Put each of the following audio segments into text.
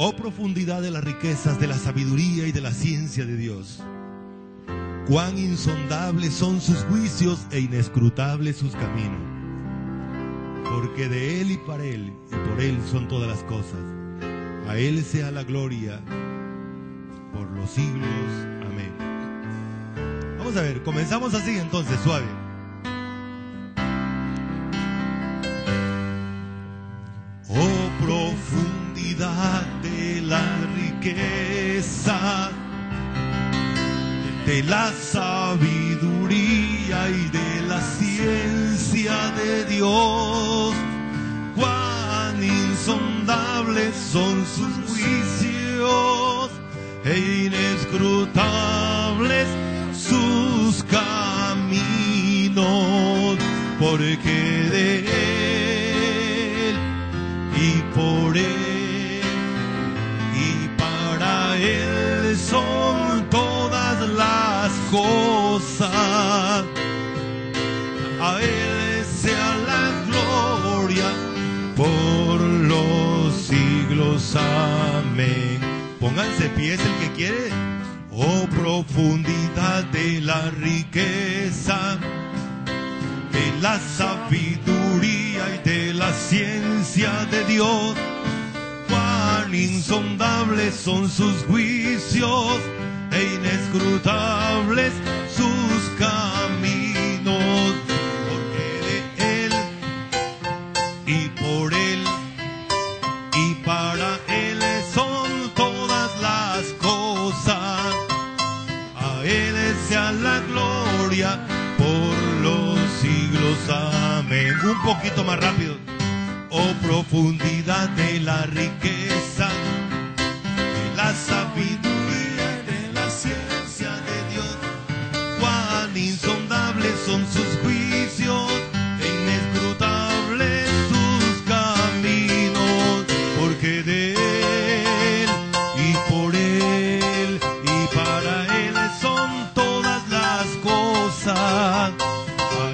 Oh profundidad de las riquezas, de la sabiduría y de la ciencia de Dios. Cuán insondables son sus juicios e inescrutables sus caminos. Porque de Él y para Él y por Él son todas las cosas. A Él sea la gloria por los siglos. Amén. Vamos a ver, comenzamos así entonces, suave. Oh profundidad de la riqueza, de la sabiduría y de la ciencia de Dios. Cuán insondables son sus juicios e inescrutables sus caminos, porque de Él y por Él y para Él son todas las cosas. A Él sea la gloria por los siglos. Amén. Pónganse pies el que quiere. Oh profundidad de la riqueza, de la sabiduría y de la ciencia de Dios. Cuán insondables son sus juicios e inescrutables sus caminos. Porque de Él y por Él y para Él son todas las cosas. A Él sea la gloria por los siglos. Amén. Un poquito más rápido. Oh profundidad de la riqueza, de la sabiduría y de la ciencia de Dios. Cuán insondables son sus juicios e inescrutables sus caminos. Porque de Él y por Él y para Él son todas las cosas. A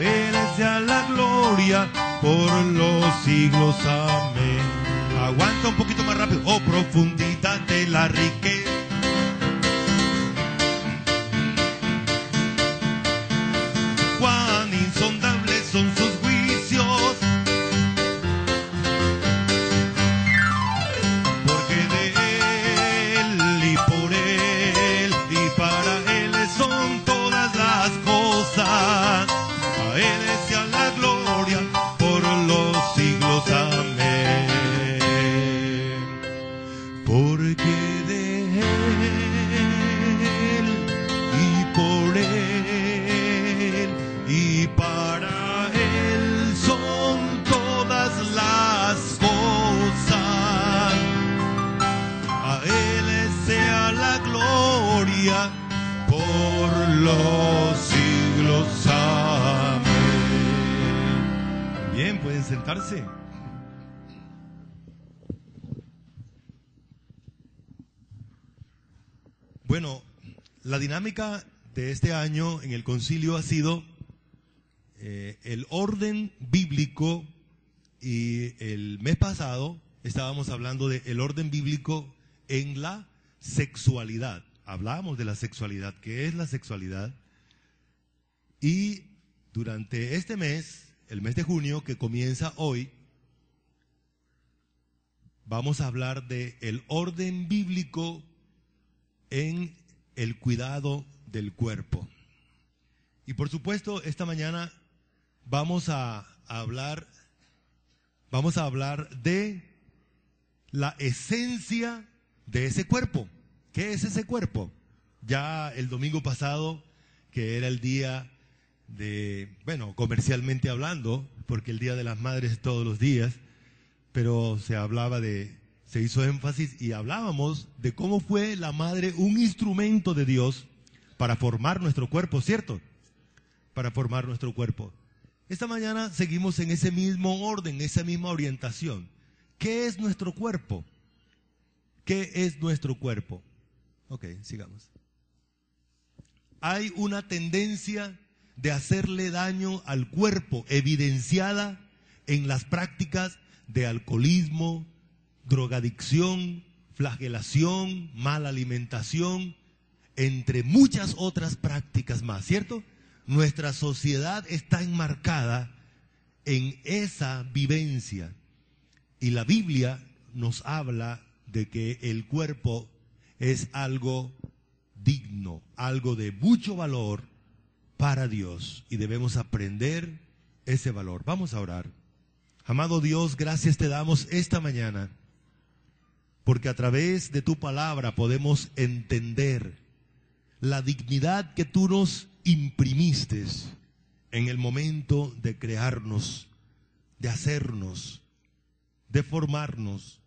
Él sea la gloria por los siglos. Amén. Aguanta un poquito más rápido. Oh profundidad de la riqueza, cuán insondables son sus juicios, porque de Él y por Él y para Él son todas las cosas. A Él sea la gloria por los siglos. Amén. Porque de Él y por Él y para Él son todas las cosas. A Él sea la gloria por los siglos. Amén. Bien, pueden sentarse. Bueno, la dinámica de este año en el concilio ha sido el orden bíblico, y el mes pasado estábamos hablando del orden bíblico en la sexualidad. Hablábamos de la sexualidad, ¿qué es la sexualidad? Y durante este mes, el mes de junio que comienza hoy, vamos a hablar del orden bíblico en el cuidado del cuerpo. Y por supuesto, esta mañana vamos a hablar de la esencia de ese cuerpo. ¿Qué es ese cuerpo? Ya el domingo pasado, que era el día de, bueno, comercialmente hablando, porque el Día de las Madres es todos los días, pero se hizo énfasis y hablábamos de cómo fue la madre un instrumento de Dios para formar nuestro cuerpo, ¿cierto? Para formar nuestro cuerpo. Esta mañana seguimos en ese mismo orden, esa misma orientación. ¿Qué es nuestro cuerpo? ¿Qué es nuestro cuerpo? Ok, sigamos. Hay una tendencia de hacerle daño al cuerpo evidenciada en las prácticas de alcoholismo, drogadicción, flagelación, mala alimentación, entre muchas otras prácticas más, ¿cierto? Nuestra sociedad está enmarcada en esa vivencia. Y la Biblia nos habla de que el cuerpo es algo digno, algo de mucho valor para Dios. Y debemos aprender ese valor. Vamos a orar. Amado Dios, gracias te damos esta mañana, porque a través de tu palabra podemos entender la dignidad que tú nos imprimiste en el momento de crearnos, de hacernos, de formarnos,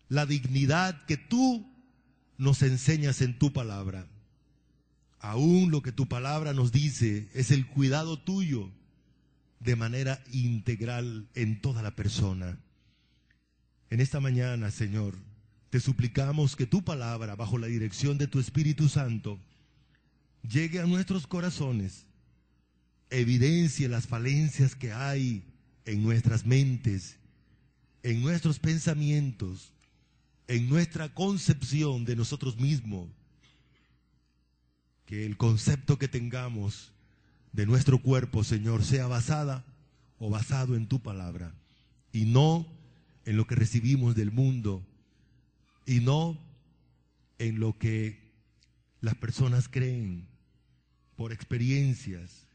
la dignidad que tú nos enseñas en tu palabra. Aún lo que tu palabra nos dice es el cuidado tuyo de manera integral en toda la persona. En esta mañana, Señor, te suplicamos que tu palabra, bajo la dirección de tu Espíritu Santo, llegue a nuestros corazones, evidencie las falencias que hay en nuestras mentes, en nuestros pensamientos, en nuestra concepción de nosotros mismos. Que el concepto que tengamos de nuestro cuerpo, Señor, sea basado en tu palabra, y no en lo que recibimos del mundo, y no en lo que las personas creen por experiencias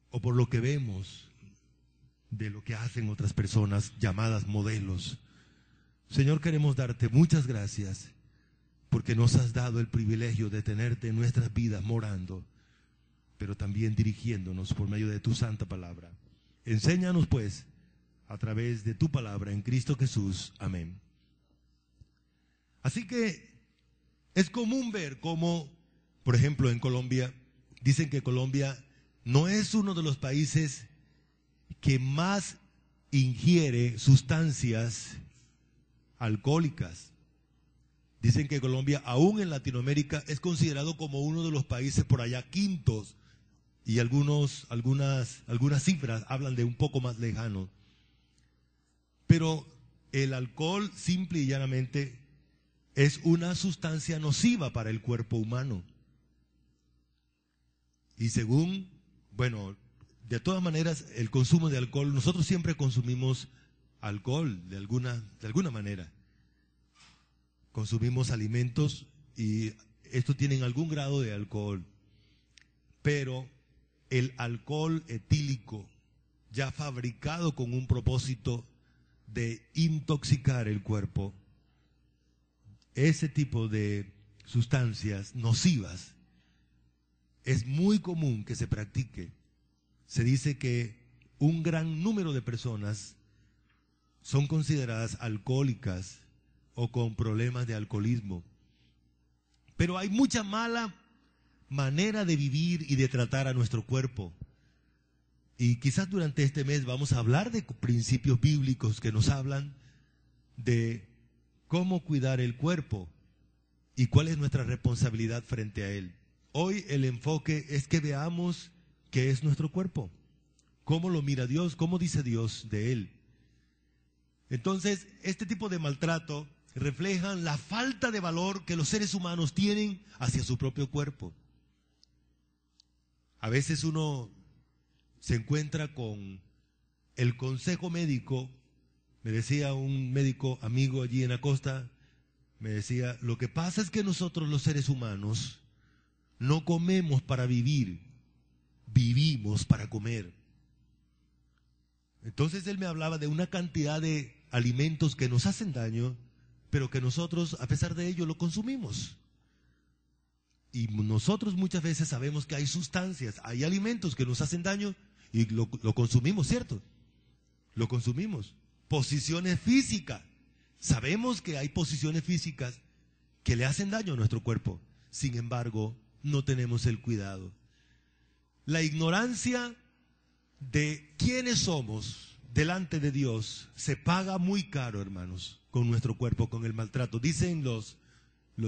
o por lo que vemos de lo que hacen otras personas llamadas modelos. Señor, queremos darte muchas gracias porque nos has dado el privilegio de tenerte en nuestras vidas morando, pero también dirigiéndonos por medio de tu santa palabra. Enséñanos pues a través de tu palabra en Cristo Jesús. Amén. Así que es común ver cómo, por ejemplo, en Colombia, dicen que Colombia no es uno de los países que más ingiere sustancias alcohólicas. Dicen que Colombia, aún en Latinoamérica, es considerado como uno de los países por allá quintos, y algunas cifras hablan de un poco más lejano. Pero el alcohol, simple y llanamente, es una sustancia nociva para el cuerpo humano. Y según, de todas maneras, el consumo de alcohol, nosotros siempre consumimos alcohol de alguna manera. Consumimos alimentos y estos tienen algún grado de alcohol. Pero el alcohol etílico, ya fabricado con un propósito de intoxicar el cuerpo, ese tipo de sustancias nocivas, es muy común que se practique. Se dice que un gran número de personas son consideradas alcohólicas o con problemas de alcoholismo. Pero hay mucha mala manera de vivir y de tratar a nuestro cuerpo. Y quizás durante este mes vamos a hablar de principios bíblicos que nos hablan de cómo cuidar el cuerpo y cuál es nuestra responsabilidad frente a él. Hoy el enfoque es que veamos qué es nuestro cuerpo, cómo lo mira Dios, cómo dice Dios de él. Entonces, este tipo de maltrato reflejan la falta de valor que los seres humanos tienen hacia su propio cuerpo. A veces uno se encuentra con el consejo médico. Me decía un médico amigo allí en la costa, me decía, lo que pasa es que nosotros los seres humanos no comemos para vivir, vivimos para comer. Entonces él me hablaba de una cantidad de alimentos que nos hacen daño, pero que nosotros, a pesar de ello, lo consumimos. Y nosotros muchas veces sabemos que hay sustancias, hay alimentos que nos hacen daño y lo consumimos, ¿cierto? Lo consumimos. Posiciones físicas. Sabemos que hay posiciones físicas que le hacen daño a nuestro cuerpo. Sin embargo, no tenemos el cuidado. La ignorancia de quiénes somos delante de Dios se paga muy caro, hermanos, con nuestro cuerpo, con el maltrato. Dicen los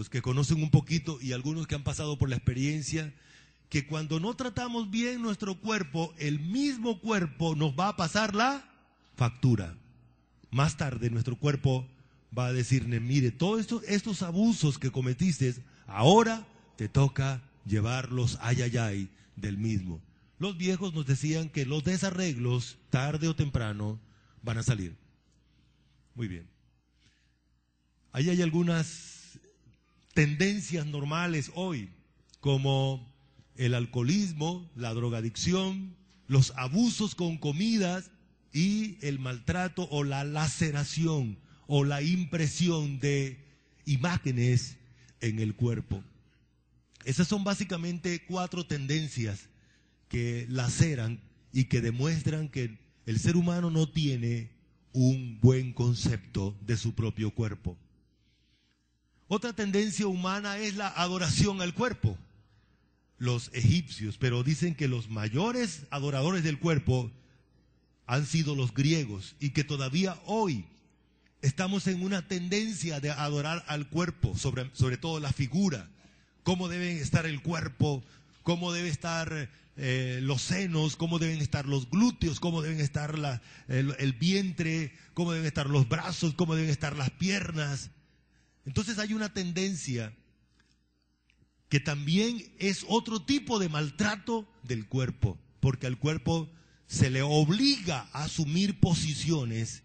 que conocen un poquito y algunos que han pasado por la experiencia, que cuando no tratamos bien nuestro cuerpo, el mismo cuerpo nos va a pasar la factura. Más tarde nuestro cuerpo va a decirle, mire, todos estos abusos que cometiste, ahora te toca llevarlos ay del mismo. Los viejos nos decían que los desarreglos, tarde o temprano, van a salir. Muy bien. Ahí hay algunas tendencias normales hoy, como el alcoholismo, la drogadicción, los abusos con comidas y el maltrato o la laceración o la impresión de imágenes en el cuerpo. Esas son básicamente 4 tendencias que laceran y que demuestran que el ser humano no tiene un buen concepto de su propio cuerpo. Otra tendencia humana es la adoración al cuerpo. Los egipcios, pero dicen que los mayores adoradores del cuerpo han sido los griegos y que todavía hoy estamos en una tendencia de adorar al cuerpo, sobre todo la figura, cómo debe estar el cuerpo, cómo debe estar los senos, cómo deben estar los glúteos, cómo deben estar el vientre, cómo deben estar los brazos, cómo deben estar las piernas. Entonces hay una tendencia que también es otro tipo de maltrato del cuerpo, porque al cuerpo se le obliga a asumir posiciones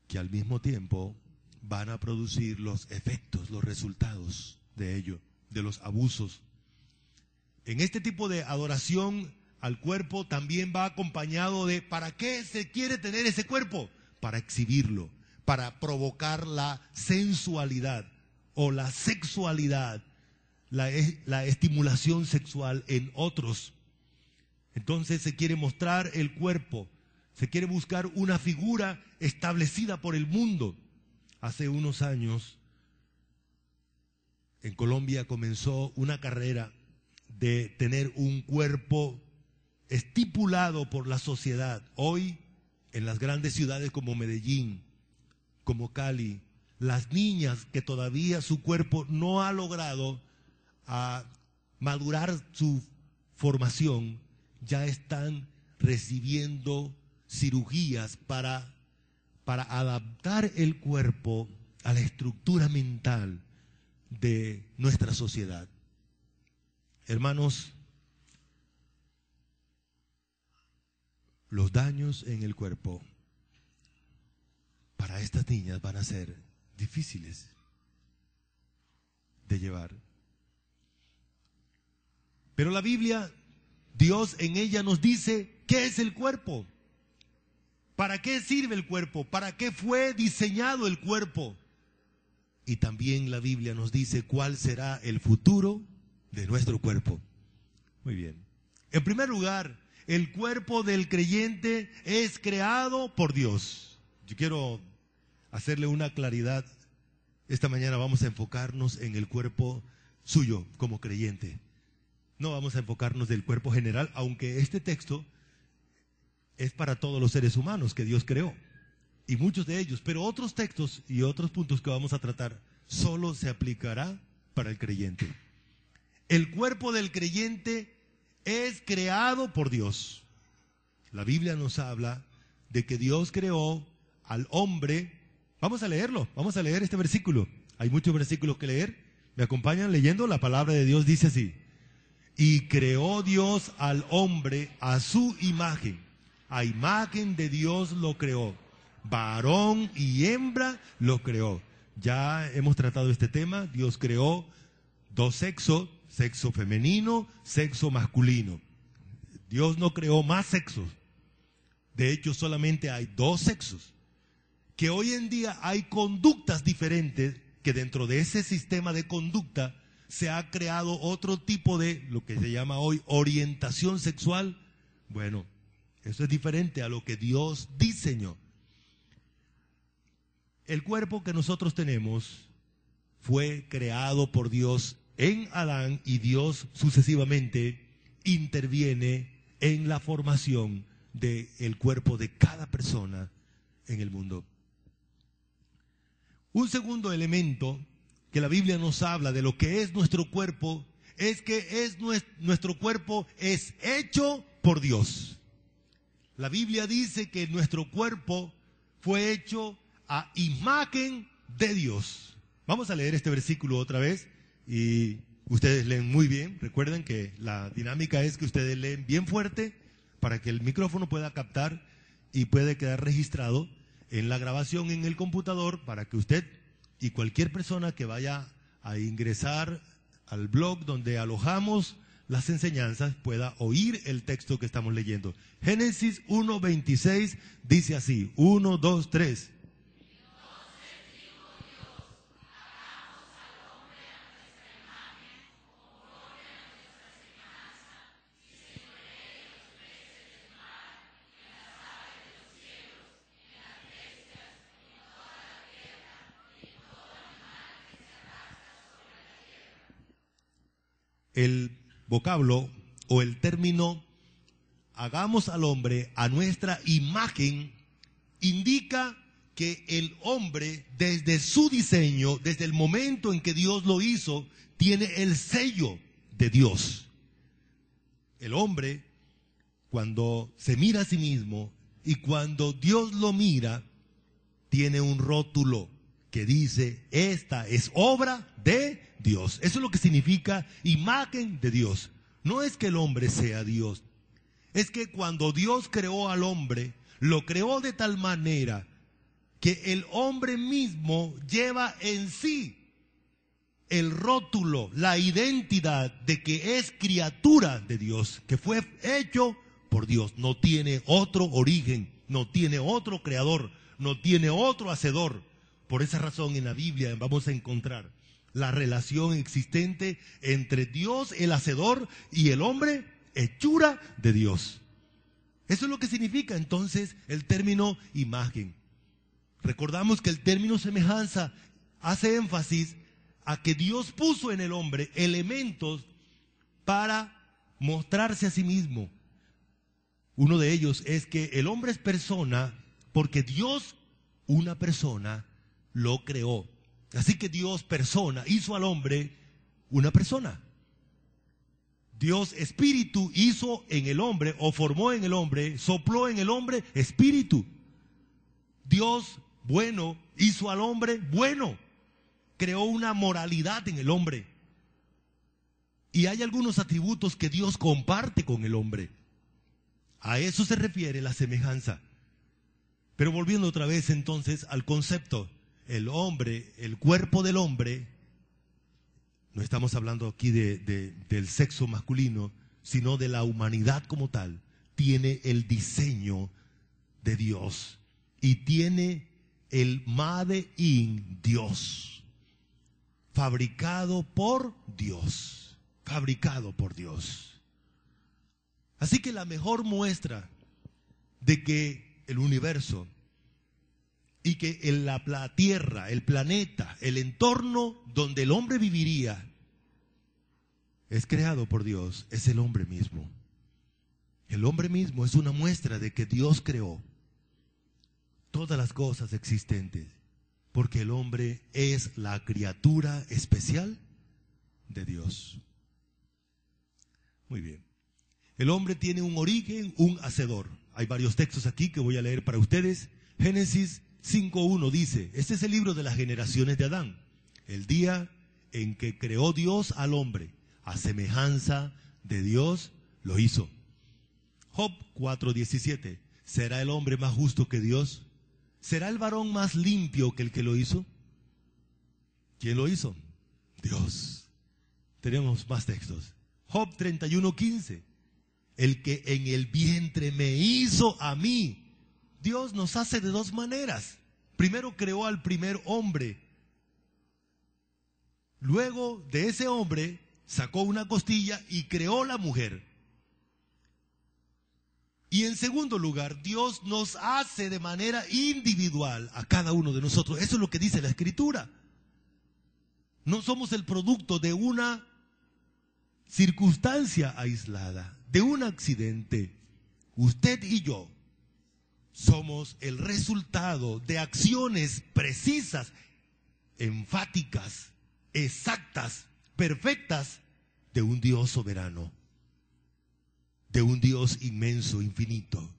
que al mismo tiempo van a producir los efectos, los resultados de ello, de los abusos. En este tipo de adoración al cuerpo también va acompañado de ¿para qué se quiere tener ese cuerpo? Para exhibirlo, para provocar la sensualidad o la sexualidad, la estimulación sexual en otros. Entonces se quiere mostrar el cuerpo, se quiere buscar una figura establecida por el mundo. Hace unos años en Colombia comenzó una carrera de tener un cuerpo estipulado por la sociedad. Hoy, en las grandes ciudades como Medellín, como Cali, las niñas que todavía su cuerpo no ha logrado madurar su formación, ya están recibiendo cirugías para adaptar el cuerpo a la estructura mental de nuestra sociedad. Hermanos, los daños en el cuerpo para estas niñas van a ser difíciles de llevar. Pero la Biblia, Dios en ella nos dice qué es el cuerpo, para qué sirve el cuerpo, para qué fue diseñado el cuerpo. Y también la Biblia nos dice cuál será el futuro de nuestro cuerpo. Muy bien. En primer lugar, el cuerpo del creyente es creado por Dios. Yo quiero hacerle una claridad. Esta mañana vamos a enfocarnos en el cuerpo suyo como creyente. No vamos a enfocarnos del cuerpo general, aunque este texto es para todos los seres humanos que Dios creó. Y muchos de ellos, pero otros textos y otros puntos que vamos a tratar solo se aplicará para el creyente. El cuerpo del creyente es creado por Dios. La Biblia nos habla de que Dios creó al hombre. Vamos a leerlo, vamos a leer este versículo. Hay muchos versículos que leer. ¿Me acompañan leyendo? La palabra de Dios dice así: y creó Dios al hombre a su imagen. A imagen de Dios lo creó. Varón y hembra lo creó. Ya hemos tratado este tema. Dios creó 2 sexos, sexo femenino, sexo masculino. Dios no creó más sexos. De hecho, solamente hay 2 sexos. Que hoy en día hay conductas diferentes, que dentro de ese sistema de conducta se ha creado otro tipo de, lo que se llama hoy, orientación sexual. Bueno, eso es diferente a lo que Dios diseñó. El cuerpo que nosotros tenemos fue creado por Dios en Adán, y Dios sucesivamente interviene en la formación del cuerpo de cada persona en el mundo. Un segundo elemento que la Biblia nos habla de lo que es nuestro cuerpo es que nuestro cuerpo es hecho por Dios. La Biblia dice que nuestro cuerpo fue hecho a imagen de Dios. Vamos a leer este versículo otra vez y ustedes leen muy bien. Recuerden que la dinámica es que ustedes leen bien fuerte para que el micrófono pueda captar y puede quedar registrado en la grabación en el computador para que usted y cualquier persona que vaya a ingresar al blog donde alojamos las enseñanzas pueda oír el texto que estamos leyendo. Génesis 1:26 dice así, 1, 2, 3. El vocablo o el término hagamos al hombre a nuestra imagen indica que el hombre desde su diseño, desde el momento en que Dios lo hizo, tiene el sello de Dios. El hombre, cuando se mira a sí mismo y cuando Dios lo mira, tiene un rótulo que dice, esta es obra de Dios. Eso es lo que significa imagen de Dios. No es que el hombre sea Dios. Es que cuando Dios creó al hombre, lo creó de tal manera que el hombre mismo lleva en sí el rótulo, la identidad de que es criatura de Dios, que fue hecho por Dios. No tiene otro origen, no tiene otro creador, no tiene otro hacedor. Por esa razón en la Biblia vamos a encontrar la relación existente entre Dios, el hacedor, y el hombre, hechura de Dios. Eso es lo que significa entonces el término imagen. Recordamos que el término semejanza hace énfasis a que Dios puso en el hombre elementos para mostrarse a sí mismo. Uno de ellos es que el hombre es persona porque Dios, una persona, lo creó. Así que Dios, persona, hizo al hombre una persona. Dios, espíritu, hizo en el hombre o formó en el hombre, sopló en el hombre espíritu. Dios, bueno, hizo al hombre bueno. Creó una moralidad en el hombre. Y hay algunos atributos que Dios comparte con el hombre. A eso se refiere la semejanza. Pero volviendo otra vez entonces al concepto, el hombre, el cuerpo del hombre, no estamos hablando aquí del sexo masculino, sino de la humanidad como tal, tiene el diseño de Dios y tiene el Made in Dios, fabricado por Dios, fabricado por Dios. Así que la mejor muestra de que el universo y que en la tierra, el planeta, el entorno donde el hombre viviría, es creado por Dios, es el hombre mismo. El hombre mismo es una muestra de que Dios creó todas las cosas existentes, porque el hombre es la criatura especial de Dios. Muy bien. El hombre tiene un origen, un hacedor. Hay varios textos aquí que voy a leer para ustedes. Génesis 5:1 dice, este es el libro de las generaciones de Adán, el día en que creó Dios al hombre, a semejanza de Dios lo hizo. Job 4:17, ¿será el hombre más justo que Dios? ¿Será el varón más limpio que el que lo hizo? ¿Quién lo hizo? Dios. Tenemos más textos. Job 31:15, el que en el vientre me hizo a mí. Dios nos hace de dos maneras. Primero creó al primer hombre. Luego de ese hombre sacó una costilla y creó la mujer. Y en segundo lugar, Dios nos hace de manera individual a cada uno de nosotros. Eso es lo que dice la Escritura. No somos el producto de una circunstancia aislada, de un accidente. Usted y yo somos el resultado de acciones precisas, enfáticas, exactas, perfectas de un Dios soberano, de un Dios inmenso, infinito.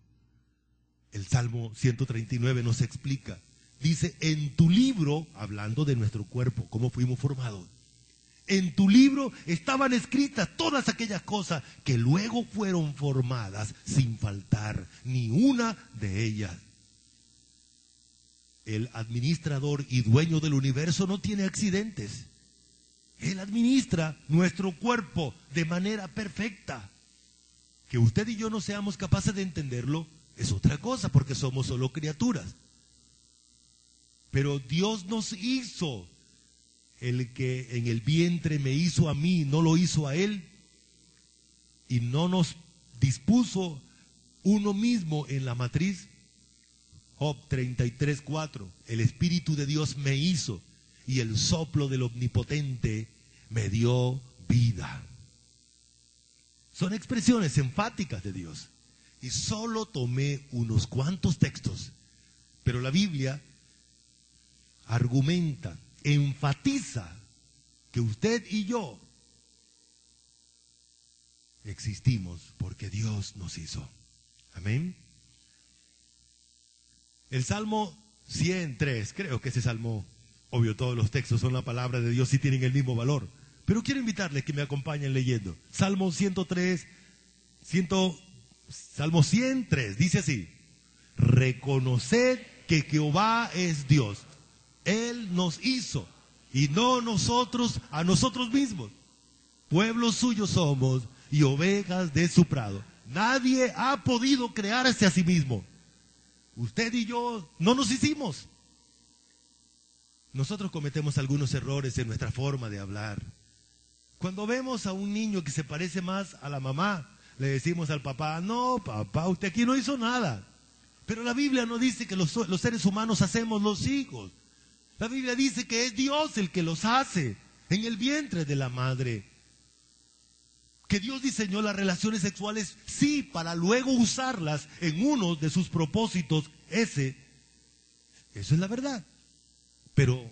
El Salmo 139 nos explica, dice, en tu libro, hablando de nuestro cuerpo, cómo fuimos formados, en tu libro estaban escritas todas aquellas cosas que luego fueron formadas sin faltar ni una de ellas. El administrador y dueño del universo no tiene accidentes. Él administra nuestro cuerpo de manera perfecta. Que usted y yo no seamos capaces de entenderlo es otra cosa, porque somos solo criaturas. Pero Dios nos hizo. El que en el vientre me hizo a mí, no lo hizo a él. Y no nos dispuso uno mismo en la matriz. Job 33:4. El Espíritu de Dios me hizo y el soplo del Omnipotente me dio vida. Son expresiones enfáticas de Dios. Y solo tomé unos cuantos textos. Pero la Biblia argumenta, enfatiza que usted y yo existimos porque Dios nos hizo. Amén. El Salmo 103, creo que ese salmo, obvio todos los textos son la palabra de Dios y tienen el mismo valor. Pero quiero invitarles que me acompañen leyendo. Salmo 103, Salmo 103, dice así: reconoced que Jehová es Dios. Él nos hizo y no nosotros a nosotros mismos. Pueblo suyo somos y ovejas de su prado. Nadie ha podido crearse a sí mismo. Usted y yo no nos hicimos. Nosotros cometemos algunos errores en nuestra forma de hablar. Cuando vemos a un niño que se parece más a la mamá, le decimos al papá: no, papá, usted aquí no hizo nada. Pero la Biblia no dice que los seres humanos hacemos los hijos. La Biblia dice que es Dios el que los hace en el vientre de la madre. Que Dios diseñó las relaciones sexuales, sí, para luego usarlas en uno de sus propósitos. Eso es la verdad. Pero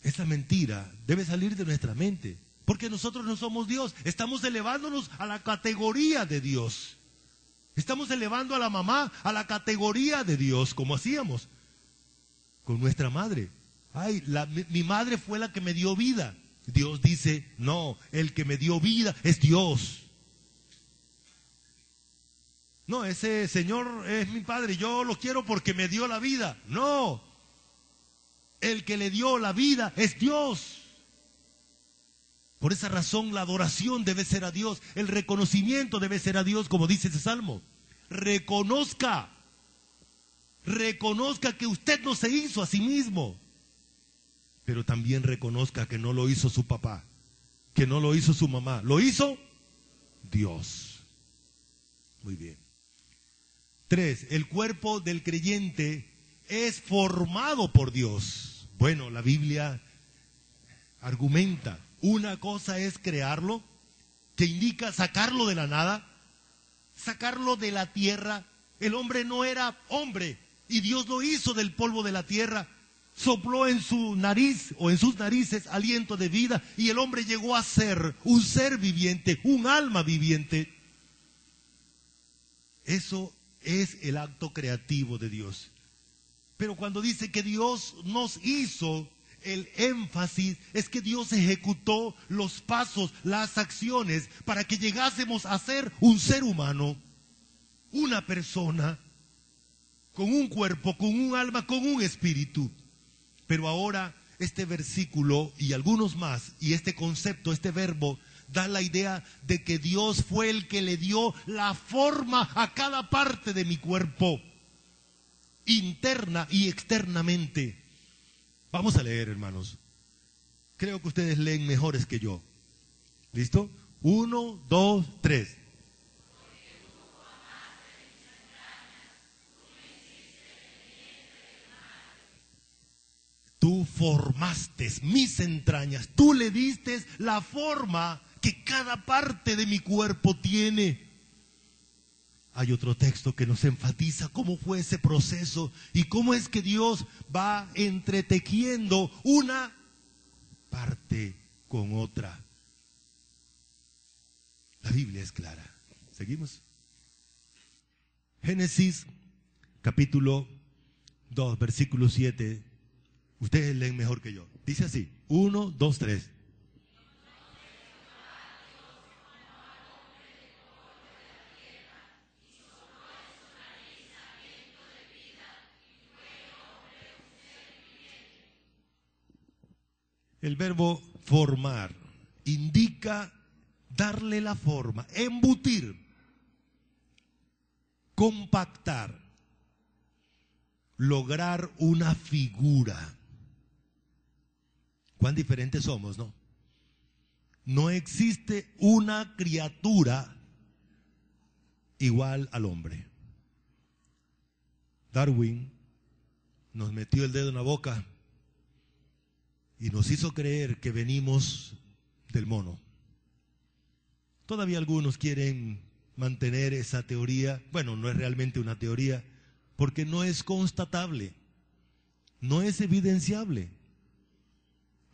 esa mentira debe salir de nuestra mente. Porque nosotros no somos Dios. Estamos elevándonos a la categoría de Dios. Estamos elevando a la mamá a la categoría de Dios, como hacíamos con nuestra madre. Ay, mi madre fue la que me dio vida. Dios dice: no, el que me dio vida es Dios. No, ese señor es mi padre, yo lo quiero porque me dio la vida. No, el que le dio la vida es Dios. Por esa razón la adoración debe ser a Dios, el reconocimiento debe ser a Dios, como dice ese salmo. Reconozca que usted no se hizo a sí mismo. Pero también reconozca que no lo hizo su papá, que no lo hizo su mamá, lo hizo Dios. Muy bien. 3. El cuerpo del creyente es formado por Dios. Bueno, la Biblia argumenta, una cosa es crearlo, que indica sacarlo de la nada, sacarlo de la tierra. El hombre no era hombre y Dios lo hizo del polvo de la tierra. Sopló en su nariz o en sus narices aliento de vida y el hombre llegó a ser un ser viviente, un alma viviente. Eso es el acto creativo de Dios. Pero cuando dice que Dios nos hizo, el énfasis es que Dios ejecutó los pasos, las acciones para que llegásemos a ser un ser humano, una persona, con un cuerpo, con un alma, con un espíritu. Pero ahora este versículo y algunos más, y este concepto, este verbo, da la idea de que Dios fue el que le dio la forma a cada parte de mi cuerpo, interna y externamente. Vamos a leer, hermanos. Creo que ustedes leen mejores que yo. ¿Listo? 1, 2, 3. Tú formaste mis entrañas, tú le diste la forma que cada parte de mi cuerpo tiene. Hay otro texto que nos enfatiza cómo fue ese proceso y cómo es que Dios va entretejiendo una parte con otra. La Biblia es clara. ¿Seguimos? Génesis capítulo 2, versículo 7. Ustedes leen mejor que yo. Dice así, 1, 2, 3. El verbo formar indica darle la forma, embutir, compactar, lograr una figura. Cuán diferentes somos, ¿no? No existe una criatura igual al hombre. Darwin nos metió el dedo en la boca y nos hizo creer que venimos del mono. Todavía algunos quieren mantener esa teoría. Bueno, no es realmente una teoría, porque no es constatable, no es evidenciable.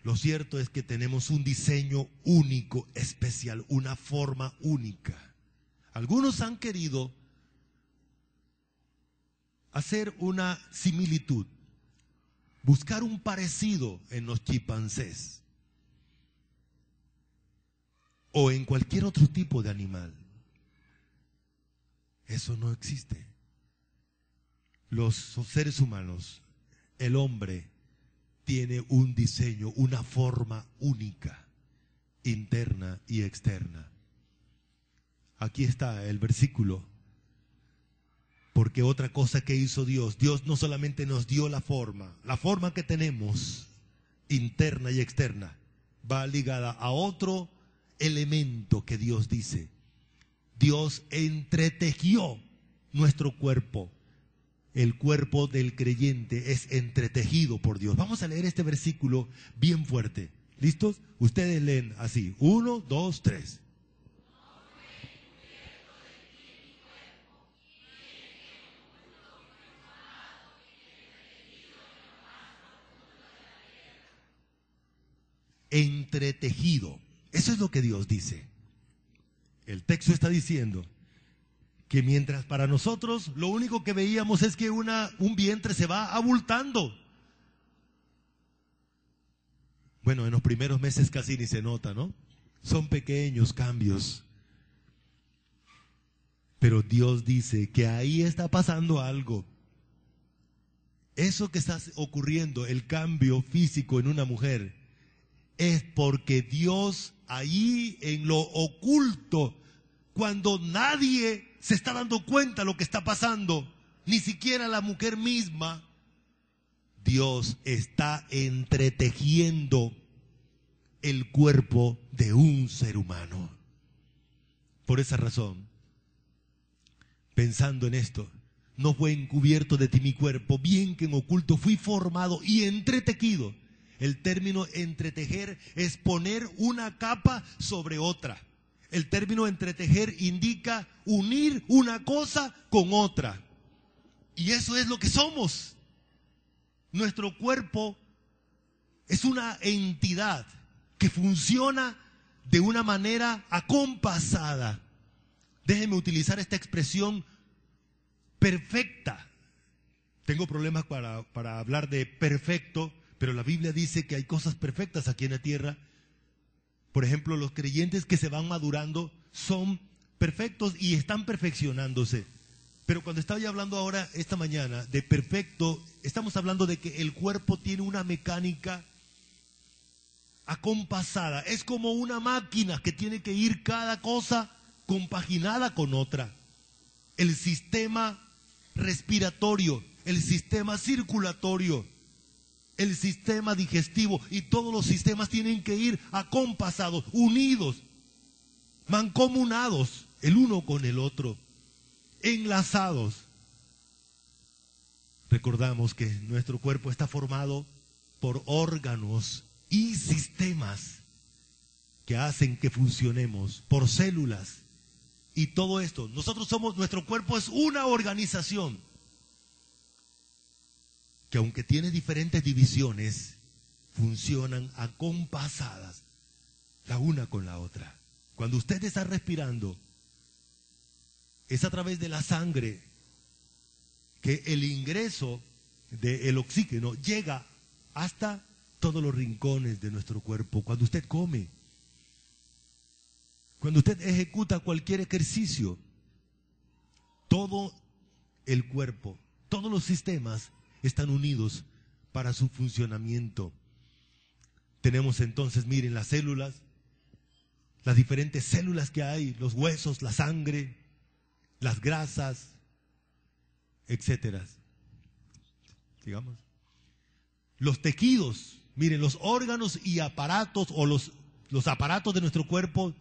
Lo cierto es que tenemos un diseño único, especial, una forma única. Algunos han querido hacer una similitud, buscar un parecido en los chimpancés o en cualquier otro tipo de animal. Eso no existe. Los seres humanos, el hombre, tiene un diseño, una forma única, interna y externa. Aquí está el versículo. Porque otra cosa que hizo Dios, Dios no solamente nos dio la forma que tenemos, interna y externa, va ligada a otro elemento que Dios dice. Dios entretejió nuestro cuerpo. El cuerpo del creyente es entretejido por Dios. Vamos a leer este versículo bien fuerte. ¿Listos? Ustedes leen así. 1, 2, 3. Entretejido. Eso es lo que Dios dice. El texto está diciendo que mientras para nosotros lo único que veíamos es que un vientre se va abultando. Bueno, en los primeros meses casi ni se nota, ¿no? Son pequeños cambios. Pero Dios dice que ahí está pasando algo. Eso que está ocurriendo, el cambio físico en una mujer, es porque Dios ahí en lo oculto, cuando nadie se está dando cuenta de lo que está pasando, ni siquiera la mujer misma, Dios está entretejiendo el cuerpo de un ser humano. Por esa razón, pensando en esto, no fue encubierto de ti mi cuerpo, bien que en oculto fui formado y entretejido. El término entretejer es poner una capa sobre otra. El término entretejer indica unir una cosa con otra. Y eso es lo que somos. Nuestro cuerpo es una entidad que funciona de una manera acompasada. Déjenme utilizar esta expresión perfecta. Tengo problemas para hablar de perfecto, pero la Biblia dice que hay cosas perfectas aquí en la tierra. Por ejemplo, los creyentes que se van madurando son perfectos y están perfeccionándose. Pero cuando estaba yo hablando ahora, esta mañana, de perfecto, estamos hablando de que el cuerpo tiene una mecánica acompasada. Es como una máquina que tiene que ir cada cosa compaginada con otra. El sistema respiratorio, el sistema circulatorio, el sistema digestivo y todos los sistemas tienen que ir acompasados, unidos, mancomunados el uno con el otro, enlazados. Recordamos que nuestro cuerpo está formado por órganos y sistemas que hacen que funcionemos, por células. Y todo esto, nuestro cuerpo es una organización que aunque tiene diferentes divisiones, funcionan acompasadas la una con la otra. Cuando usted está respirando, es a través de la sangre que el ingreso del oxígeno llega hasta todos los rincones de nuestro cuerpo. Cuando usted come, cuando usted ejecuta cualquier ejercicio, todo el cuerpo, todos los sistemas están unidos para su funcionamiento. Tenemos entonces, miren, las células, las diferentes células que hay, los huesos, la sangre, las grasas, etcétera. Digamos, los tejidos, miren, los órganos y aparatos o los aparatos de nuestro cuerpo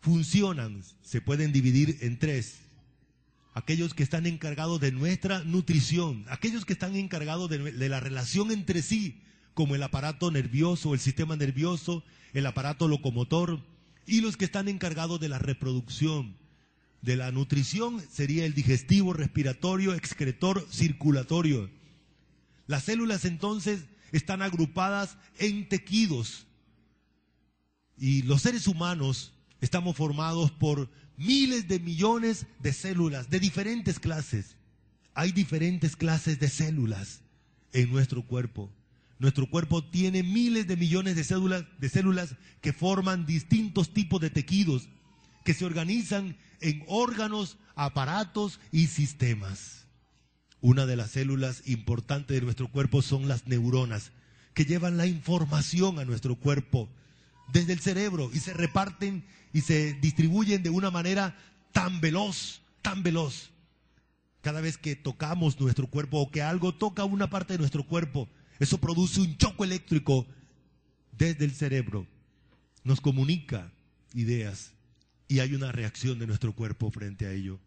funcionan, se pueden dividir en tres. Aquellos que están encargados de nuestra nutrición, aquellos que están encargados de la relación entre sí, como el aparato nervioso, el sistema nervioso, el aparato locomotor, y los que están encargados de la reproducción. De la nutrición sería el digestivo, respiratorio, excretor, circulatorio. Las células entonces están agrupadas en tejidos. Y los seres humanos estamos formados por miles de millones de células de diferentes clases. Hay diferentes clases de células en nuestro cuerpo. Nuestro cuerpo tiene miles de millones de células que forman distintos tipos de tejidos, que se organizan en órganos, aparatos y sistemas. Una de las células importantes de nuestro cuerpo son las neuronas, que llevan la información a nuestro cuerpo desde el cerebro y se reparten y se distribuyen de una manera tan veloz, tan veloz. Cada vez que tocamos nuestro cuerpo o que algo toca una parte de nuestro cuerpo, eso produce un choque eléctrico desde el cerebro. Nos comunica ideas y hay una reacción de nuestro cuerpo frente a ello.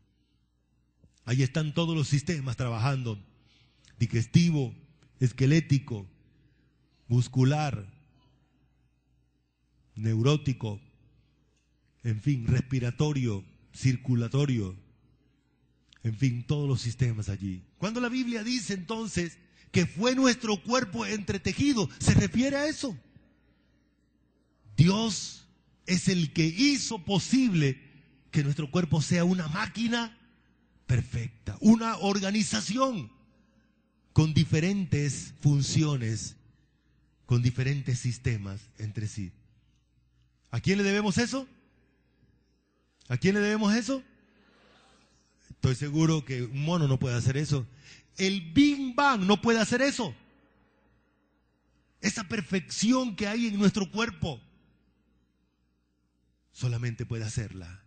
Ahí están todos los sistemas trabajando: digestivo, esquelético, muscular, neurótico, en fin, respiratorio, circulatorio, en fin, todos los sistemas allí. Cuando la Biblia dice entonces que fue nuestro cuerpo entretejido, se refiere a eso. Dios es el que hizo posible que nuestro cuerpo sea una máquina perfecta, una organización con diferentes funciones, con diferentes sistemas entre sí. ¿A quién le debemos eso? ¿A quién le debemos eso? Estoy seguro que un mono no puede hacer eso. El Big Bang no puede hacer eso. Esa perfección que hay en nuestro cuerpo, solamente puede hacerla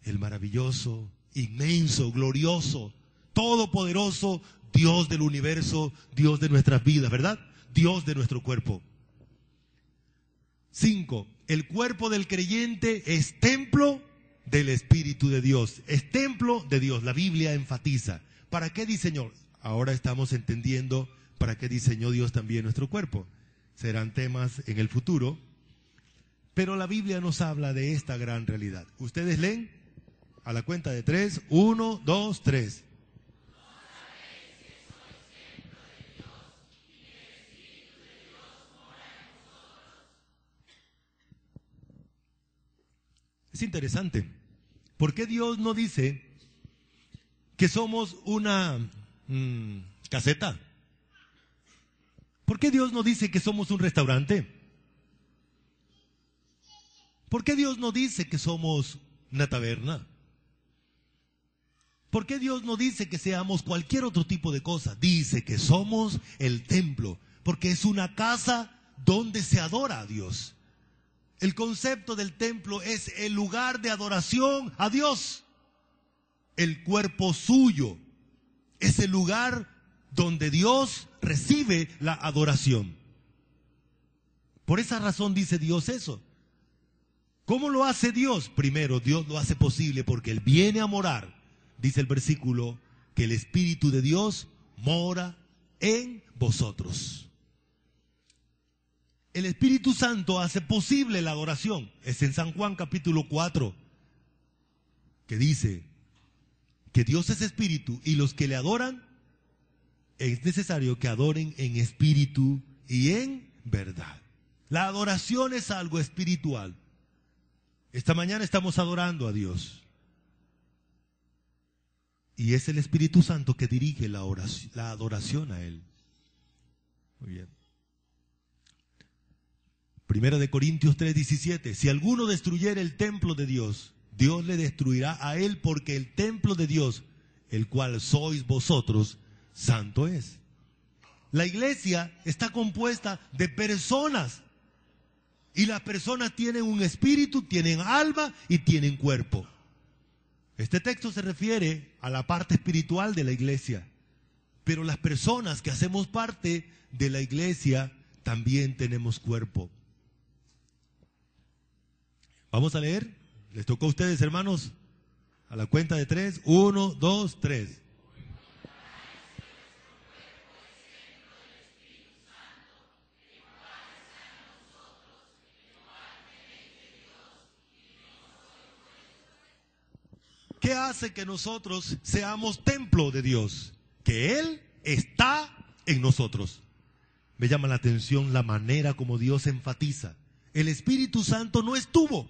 el maravilloso, inmenso, glorioso, todopoderoso Dios del universo, Dios de nuestras vidas, ¿verdad? Dios de nuestro cuerpo. 5. El cuerpo del creyente es templo del Espíritu de Dios. Es templo de Dios. La Biblia enfatiza. ¿Para qué diseñó? Ahora estamos entendiendo para qué diseñó Dios también nuestro cuerpo. Serán temas en el futuro. Pero la Biblia nos habla de esta gran realidad. Ustedes leen a la cuenta de 3. 1, 2, 3. Es interesante. ¿Por qué Dios no dice que somos una caseta? ¿Por qué Dios no dice que somos un restaurante? ¿Por qué Dios no dice que somos una taberna? ¿Por qué Dios no dice que seamos cualquier otro tipo de cosa? Dice que somos el templo, porque es una casa donde se adora a Dios. El concepto del templo es el lugar de adoración a Dios. El cuerpo suyo es el lugar donde Dios recibe la adoración. Por esa razón dice Dios eso. ¿Cómo lo hace Dios? Primero, Dios lo hace posible porque Él viene a morar. Dice el versículo que el Espíritu de Dios mora en vosotros. El Espíritu Santo hace posible la adoración. Es en San Juan capítulo 4 que dice que Dios es espíritu y los que le adoran es necesario que adoren en espíritu y en verdad. La adoración es algo espiritual. Esta mañana estamos adorando a Dios. Y es el Espíritu Santo que dirige la adoración a Él. Muy bien. Primera de Corintios 3:17. Si alguno destruyera el templo de Dios, Dios le destruirá a él, porque el templo de Dios, el cual sois vosotros, santo es. La iglesia está compuesta de personas. Y las personas tienen un espíritu, tienen alma y tienen cuerpo. Este texto se refiere a la parte espiritual de la iglesia. Pero las personas que hacemos parte de la iglesia también tenemos cuerpo. Vamos a leer. Les tocó a ustedes, hermanos, a la cuenta de 3. 1, 2, 3. ¿Qué hace que nosotros seamos templo de Dios? Que Él está en nosotros. Me llama la atención la manera como Dios enfatiza. El Espíritu Santo no estuvo.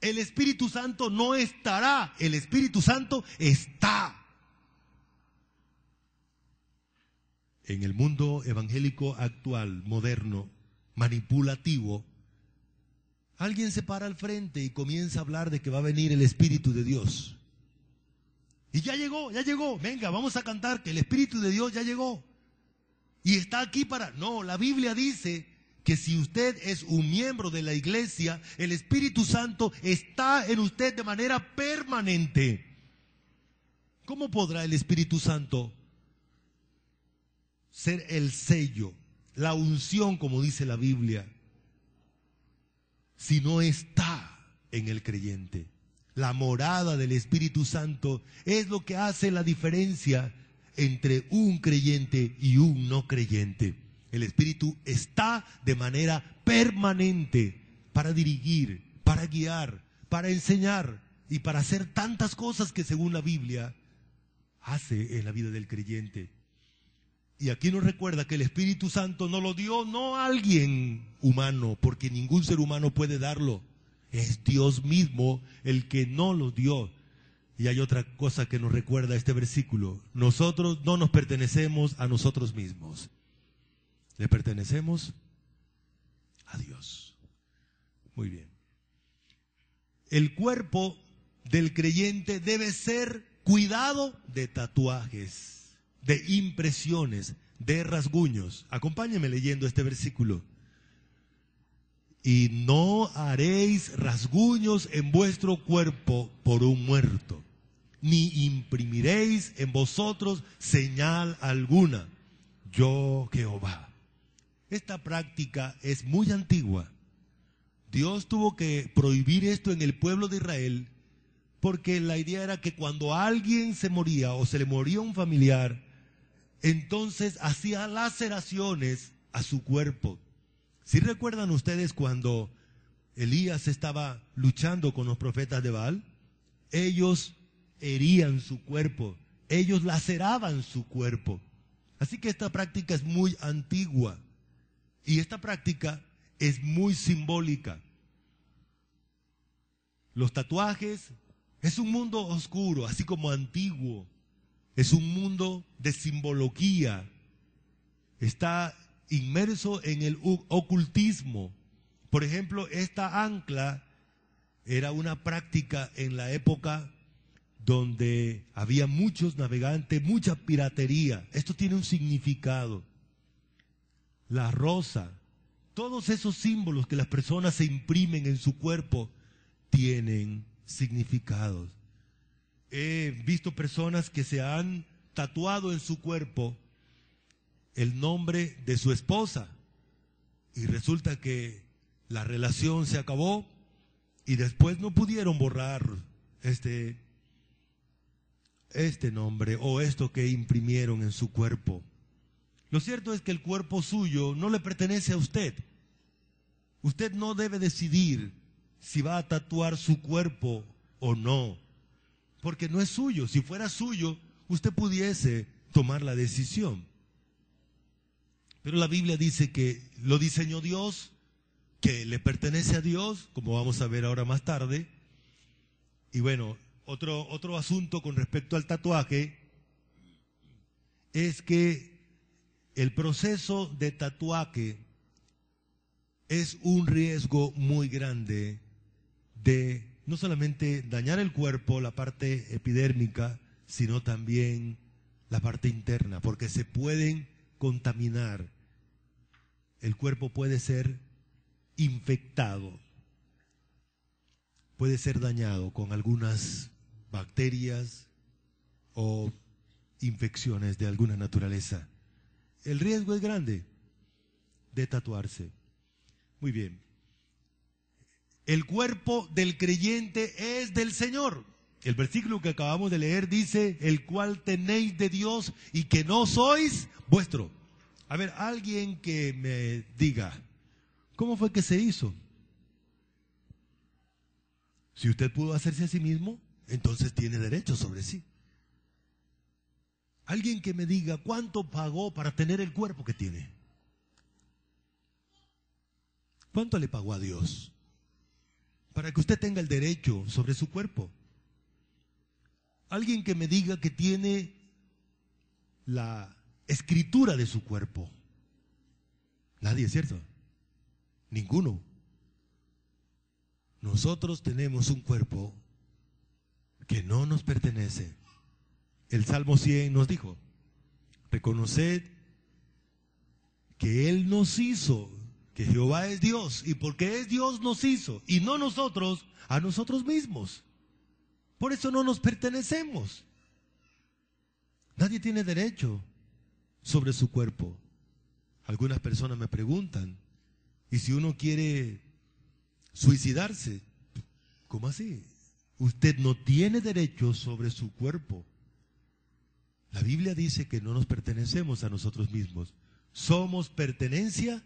El Espíritu Santo no estará. El Espíritu Santo está. En el mundo evangélico actual, moderno, manipulativo, alguien se para al frente y comienza a hablar de que va a venir el Espíritu de Dios. Y ya llegó. Venga, vamos a cantar que el Espíritu de Dios ya llegó. Y está aquí para... No, la Biblia dice que si usted es un miembro de la iglesia, el Espíritu Santo está en usted de manera permanente. ¿Cómo podrá el Espíritu Santo ser el sello, la unción, como dice la Biblia, si no está en el creyente? La morada del Espíritu Santo es lo que hace la diferencia entre un creyente y un no creyente. El Espíritu está de manera permanente para dirigir, para guiar, para enseñar y para hacer tantas cosas que según la Biblia hace en la vida del creyente. Y aquí nos recuerda que el Espíritu Santo no lo dio no a alguien humano, porque ningún ser humano puede darlo. Es Dios mismo el que no lo dio. Y hay otra cosa que nos recuerda este versículo. Nosotros no nos pertenecemos a nosotros mismos. Le pertenecemos a Dios. Muy bien. El cuerpo del creyente debe ser cuidado de tatuajes, de impresiones, de rasguños. Acompáñenme leyendo este versículo. Y no haréis rasguños en vuestro cuerpo por un muerto, ni imprimiréis en vosotros señal alguna. Yo, Jehová. Esta práctica es muy antigua. Dios tuvo que prohibir esto en el pueblo de Israel porque la idea era que cuando alguien se moría o se le moría un familiar, entonces hacía laceraciones a su cuerpo. ¿Sí recuerdan ustedes cuando Elías estaba luchando con los profetas de Baal? Ellos herían su cuerpo, ellos laceraban su cuerpo. Así que esta práctica es muy antigua y esta práctica es muy simbólica. Los tatuajes es un mundo oscuro, así como antiguo. Es un mundo de simbología. Está inmerso en el ocultismo. Por ejemplo, esta ancla era una práctica en la época donde había muchos navegantes, mucha piratería. Esto tiene un significado. La rosa, todos esos símbolos que las personas se imprimen en su cuerpo tienen significados. He visto personas que se han tatuado en su cuerpo el nombre de su esposa y resulta que la relación se acabó y después no pudieron borrar este nombre o esto que imprimieron en su cuerpo. Lo cierto es que el cuerpo suyo no le pertenece a usted. Usted no debe decidir si va a tatuar su cuerpo o no, porque no es suyo. Si fuera suyo, usted pudiese tomar la decisión. Pero la Biblia dice que lo diseñó Dios, que le pertenece a Dios, como vamos a ver ahora más tarde. Y bueno, Otro asunto con respecto al tatuaje es que el proceso de tatuaje es un riesgo muy grande de no solamente dañar el cuerpo, la parte epidérmica, sino también la parte interna, porque se pueden contaminar. El cuerpo puede ser infectado, puede ser dañado con algunas bacterias o infecciones de alguna naturaleza. El riesgo es grande de tatuarse. Muy bien. El cuerpo del creyente es del Señor. El versículo que acabamos de leer dice, el cual tenéis de Dios y que no sois vuestro. A ver, alguien que me diga, ¿cómo fue que se hizo? Si usted pudo hacerse a sí mismo, entonces tiene derecho sobre sí. Alguien que me diga, ¿cuánto pagó para tener el cuerpo que tiene? ¿Cuánto le pagó a Dios para que usted tenga el derecho sobre su cuerpo? Alguien que me diga que tiene la escritura de su cuerpo. Nadie, ¿cierto? Ninguno. Nosotros tenemos un cuerpo que no nos pertenece. El Salmo 100 nos dijo, reconoced que Él nos hizo, que Jehová es Dios, y porque es Dios nos hizo, y no nosotros a nosotros mismos. Por eso no nos pertenecemos. Nadie tiene derecho sobre su cuerpo. Algunas personas me preguntan, ¿y si uno quiere suicidarse? ¿Cómo así? Usted no tiene derecho sobre su cuerpo. La Biblia dice que no nos pertenecemos a nosotros mismos. Somos pertenencia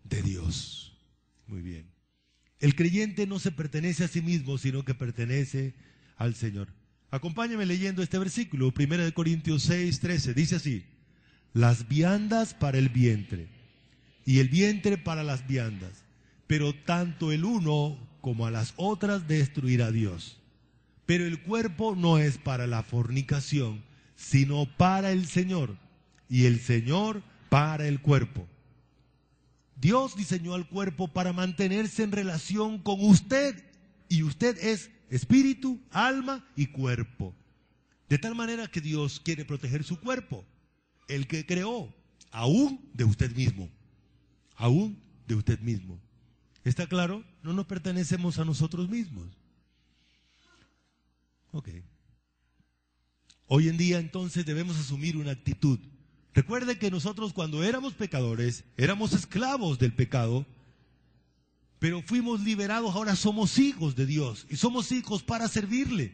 de Dios. Muy bien. El creyente no se pertenece a sí mismo, sino que pertenece al Señor. Acompáñame leyendo este versículo, 1 Corintios 6:13. Dice así, las viandas para el vientre y el vientre para las viandas, pero tanto el uno como a las otras destruirá Dios. Pero el cuerpo no es para la fornicación, sino para el Señor, y el Señor para el cuerpo. Dios diseñó al cuerpo para mantenerse en relación con usted, y usted es espíritu, alma y cuerpo. De tal manera que Dios quiere proteger su cuerpo, el que creó, aún de usted mismo, aún de usted mismo. ¿Está claro? No nos pertenecemos a nosotros mismos. Ok. Hoy en día entonces debemos asumir una actitud. Recuerde que nosotros cuando éramos pecadores, éramos esclavos del pecado, pero fuimos liberados, ahora somos hijos de Dios y somos hijos para servirle.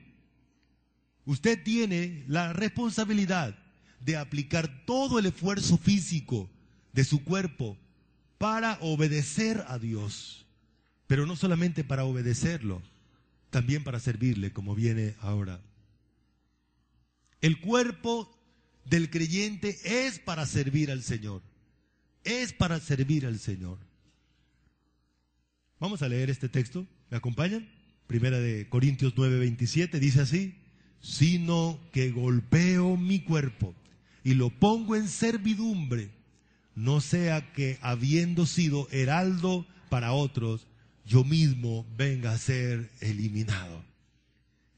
Usted tiene la responsabilidad de aplicar todo el esfuerzo físico de su cuerpo para obedecer a Dios, pero no solamente para obedecerlo, también para servirle, como viene ahora. El cuerpo del creyente es para servir al Señor. Es para servir al Señor. Vamos a leer este texto. ¿Me acompañan? 1 Corintios 9:27 dice así: sino que golpeo mi cuerpo y lo pongo en servidumbre, no sea que habiendo sido heraldo para otros, yo mismo venga a ser eliminado.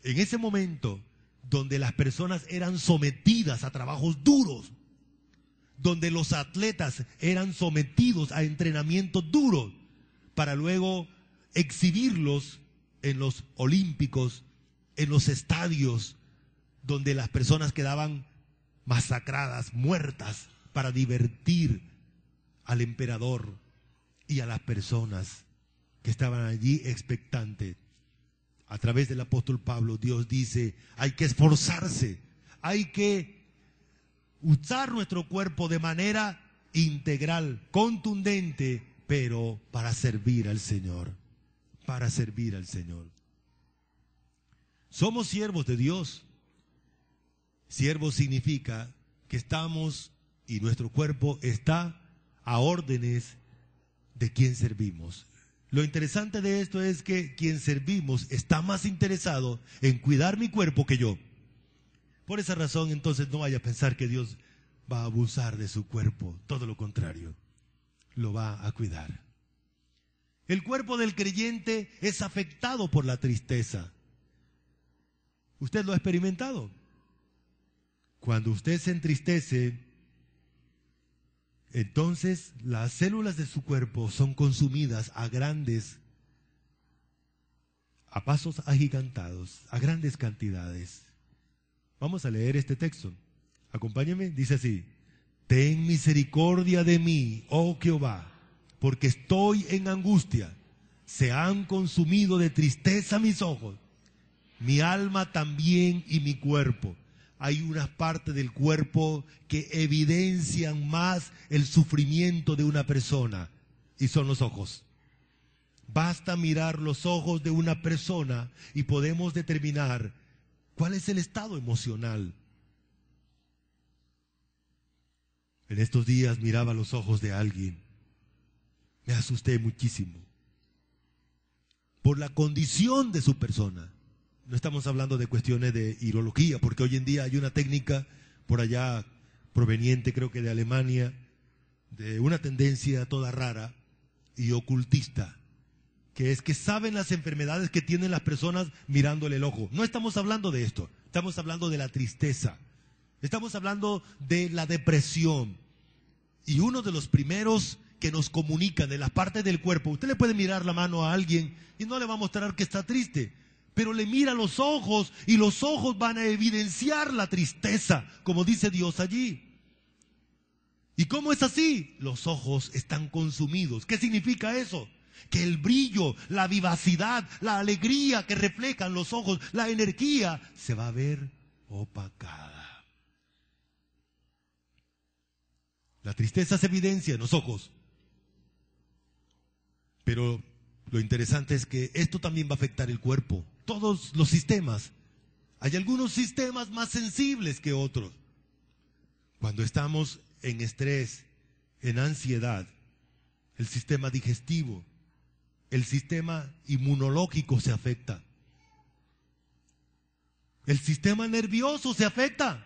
En ese momento donde las personas eran sometidas a trabajos duros, donde los atletas eran sometidos a entrenamientos duros para luego exhibirlos en los olímpicos, en los estadios, donde las personas quedaban masacradas, muertas, para divertir al emperador y a las personas que estaban allí expectantes. A través del apóstol Pablo, Dios dice, hay que esforzarse, hay que usar nuestro cuerpo de manera integral, contundente, pero para servir al Señor, para servir al Señor. Somos siervos de Dios. Siervo significa que estamos y nuestro cuerpo está a órdenes de quien servimos. Lo interesante de esto es que quien servimos está más interesado en cuidar mi cuerpo que yo. Por esa razón, entonces, no vaya a pensar que Dios va a abusar de su cuerpo. Todo lo contrario, lo va a cuidar. El cuerpo del creyente es afectado por la tristeza. ¿Usted lo ha experimentado? Cuando usted se entristece, entonces las células de su cuerpo son consumidas a pasos agigantados, a grandes cantidades. Vamos a leer este texto. Acompáñenme, dice así: ten misericordia de mí, oh Jehová, porque estoy en angustia. Se han consumido de tristeza mis ojos, mi alma también y mi cuerpo. Hay unas partes del cuerpo que evidencian más el sufrimiento de una persona, y son los ojos. Basta mirar los ojos de una persona y podemos determinar cuál es el estado emocional. En estos días miraba los ojos de alguien. Me asusté muchísimo por la condición de su persona. No estamos hablando de cuestiones de irología, porque hoy en día hay una técnica por allá proveniente, creo que de Alemania, de una tendencia toda rara y ocultista, que es que saben las enfermedades que tienen las personas mirándole el ojo. No estamos hablando de esto, estamos hablando de la tristeza, estamos hablando de la depresión. Y uno de los primeros que nos comunican de las partes del cuerpo, usted le puede mirar la mano a alguien y no le va a mostrar que está triste, pero le mira los ojos y los ojos van a evidenciar la tristeza, como dice Dios allí. ¿Y cómo es así? Los ojos están consumidos. ¿Qué significa eso? Que el brillo, la vivacidad, la alegría que reflejan los ojos, la energía, se va a ver opacada. La tristeza se evidencia en los ojos. Pero lo interesante es que esto también va a afectar el cuerpo. Todos los sistemas. Hay algunos sistemas más sensibles que otros. Cuando estamos en estrés, en ansiedad, el sistema digestivo, el sistema inmunológico se afecta. El sistema nervioso se afecta.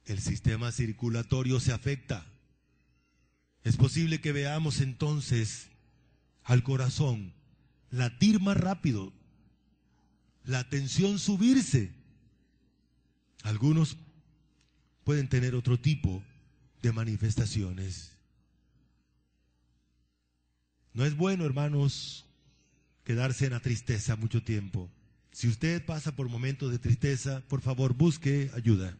El sistema circulatorio se afecta. Es posible que veamos entonces al corazón latir más rápido, la tensión subirse. Algunos pueden tener otro tipo de manifestaciones. No es bueno, hermanos, quedarse en la tristeza mucho tiempo. Si usted pasa por momentos de tristeza, por favor, busque ayuda.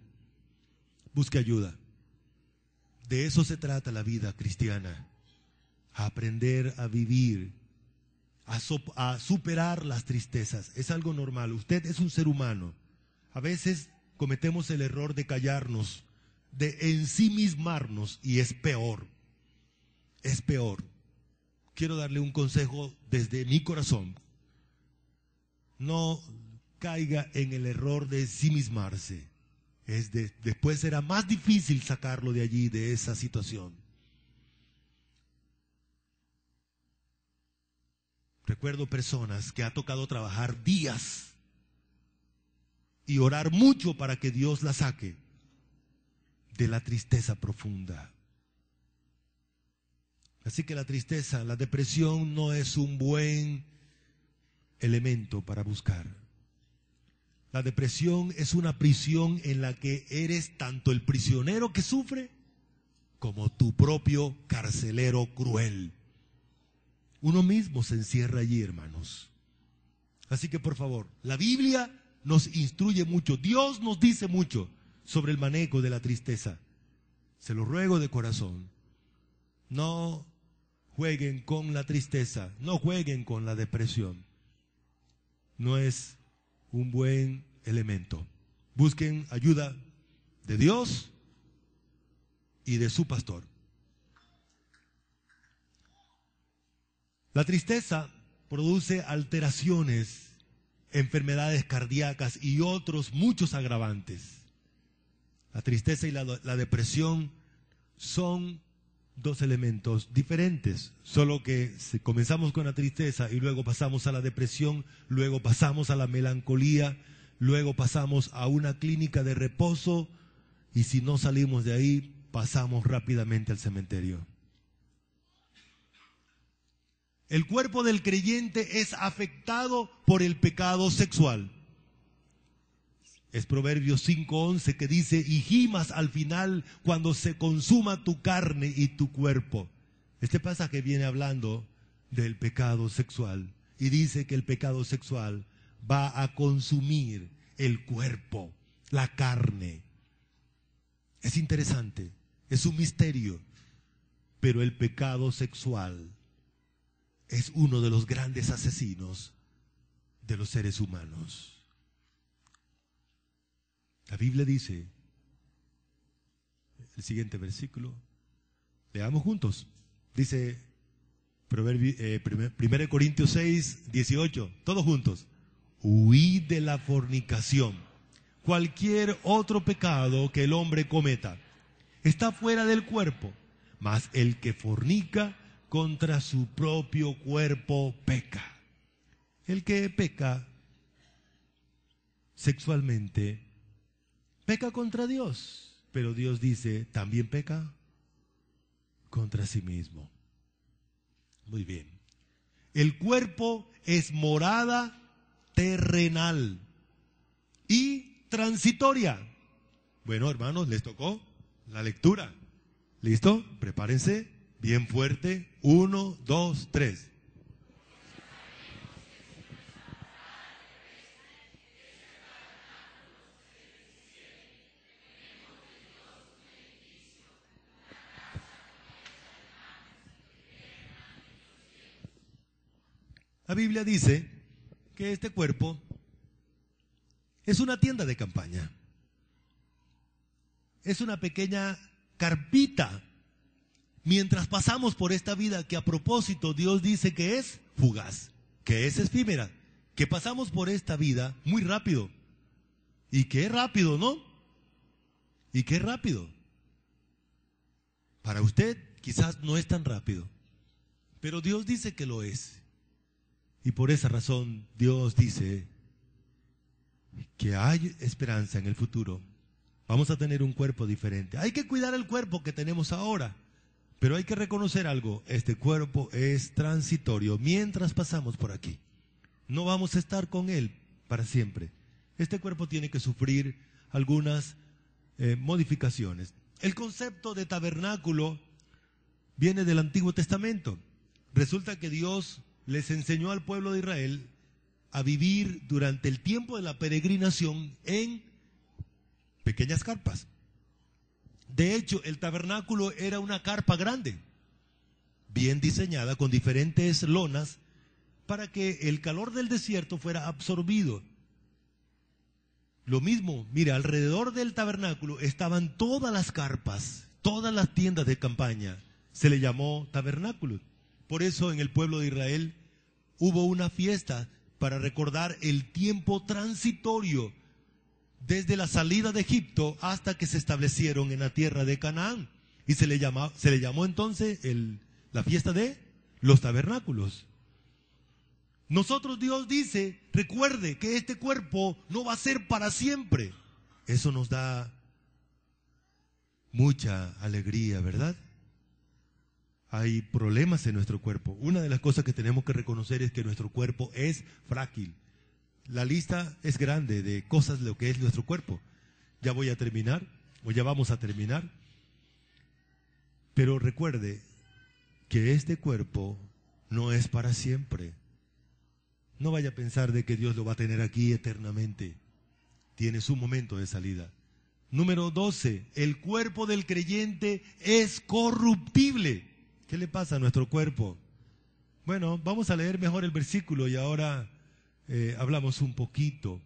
Busque ayuda. De eso se trata la vida cristiana. A aprender a vivir, a superar las tristezas. Es algo normal. Usted es un ser humano. A veces cometemos el error de callarnos, de ensimismarnos, y es peor. Es peor. Quiero darle un consejo desde mi corazón. No caiga en el error de ensimismarse. Después será más difícil sacarlo de allí, de esa situación. Recuerdo personas que ha tocado trabajar días y orar mucho para que Dios la saque de la tristeza profunda. Así que la tristeza, la depresión no es un buen elemento para buscar. La depresión es una prisión en la que eres tanto el prisionero que sufre como tu propio carcelero cruel. Uno mismo se encierra allí, hermanos. Así que por favor, la Biblia nos instruye mucho, Dios nos dice mucho sobre el manejo de la tristeza. Se lo ruego de corazón. No jueguen con la tristeza, no jueguen con la depresión. No es un buen elemento. Busquen ayuda de Dios y de su pastor. La tristeza produce alteraciones, enfermedades cardíacas y otros muchos agravantes. La tristeza y la depresión son dos elementos diferentes, solo que si comenzamos con la tristeza y luego pasamos a la depresión, luego pasamos a la melancolía, luego pasamos a una clínica de reposo y si no salimos de ahí, pasamos rápidamente al cementerio. El cuerpo del creyente es afectado por el pecado sexual. Es Proverbios 5:11 que dice, y gimas al final cuando se consuma tu carne y tu cuerpo. Este pasaje viene hablando del pecado sexual y dice que el pecado sexual va a consumir el cuerpo, la carne. Es interesante, es un misterio, pero el pecado sexual es uno de los grandes asesinos de los seres humanos. La Biblia dice, el siguiente versículo, leamos juntos, dice 1 Corintios 6:18, todos juntos, huid de la fornicación. Cualquier otro pecado que el hombre cometa está fuera del cuerpo, mas el que fornica contra su propio cuerpo peca. El que peca sexualmente peca contra Dios, pero Dios dice, también peca contra sí mismo. Muy bien. El cuerpo es morada terrenal y transitoria. Bueno, hermanos, les tocó la lectura. ¿Listo? Prepárense bien fuerte. 1, 2, 3. La Biblia dice que este cuerpo es una tienda de campaña. Es una pequeña carpita mientras pasamos por esta vida que a propósito Dios dice que es fugaz, que es efímera, que pasamos por esta vida muy rápido. Y qué rápido, ¿no? Y qué rápido. Para usted quizás no es tan rápido, pero Dios dice que lo es. Y por esa razón Dios dice que hay esperanza en el futuro. Vamos a tener un cuerpo diferente. Hay que cuidar el cuerpo que tenemos ahora, pero hay que reconocer algo. Este cuerpo es transitorio mientras pasamos por aquí. No vamos a estar con él para siempre. Este cuerpo tiene que sufrir algunas modificaciones. El concepto de tabernáculo viene del Antiguo Testamento. Resulta que Dios les enseñó al pueblo de Israel a vivir durante el tiempo de la peregrinación en pequeñas carpas. De hecho, el tabernáculo era una carpa grande, bien diseñada, con diferentes lonas, para que el calor del desierto fuera absorbido. Lo mismo, mira, alrededor del tabernáculo estaban todas las carpas, todas las tiendas de campaña. Se le llamó tabernáculo. Por eso en el pueblo de Israel hubo una fiesta para recordar el tiempo transitorio desde la salida de Egipto hasta que se establecieron en la tierra de Canaán. Y se le llamó entonces la fiesta de los tabernáculos. Nosotros, Dios dice, recuerde que este cuerpo no va a ser para siempre. Eso nos da mucha alegría, ¿verdad? Hay problemas en nuestro cuerpo. Una de las cosas que tenemos que reconocer es que nuestro cuerpo es frágil. La lista es grande de cosas de lo que es nuestro cuerpo. Ya voy a terminar, o ya vamos a terminar. Pero recuerde que este cuerpo no es para siempre. No vaya a pensar de que Dios lo va a tener aquí eternamente. Tiene su momento de salida. Número 12, el cuerpo del creyente es corruptible. ¿Qué le pasa a nuestro cuerpo? Bueno, vamos a leer mejor el versículo y ahora hablamos un poquito.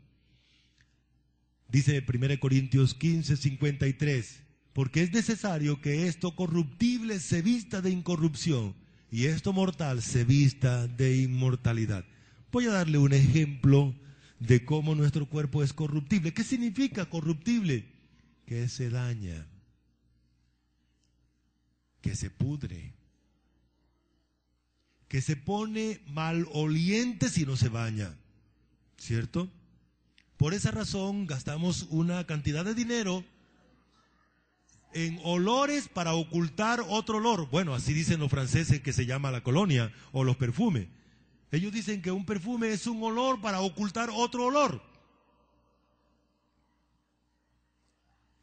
Dice 1 Corintios 15:53, porque es necesario que esto corruptible se vista de incorrupción y esto mortal se vista de inmortalidad. Voy a darle un ejemplo de cómo nuestro cuerpo es corruptible. ¿Qué significa corruptible? Que se daña, que se pudre, que se pone maloliente si no se baña, ¿cierto? Por esa razón gastamos una cantidad de dinero en olores para ocultar otro olor. Bueno, así dicen los franceses, que se llama la colonia o los perfumes. Ellos dicen que un perfume es un olor para ocultar otro olor.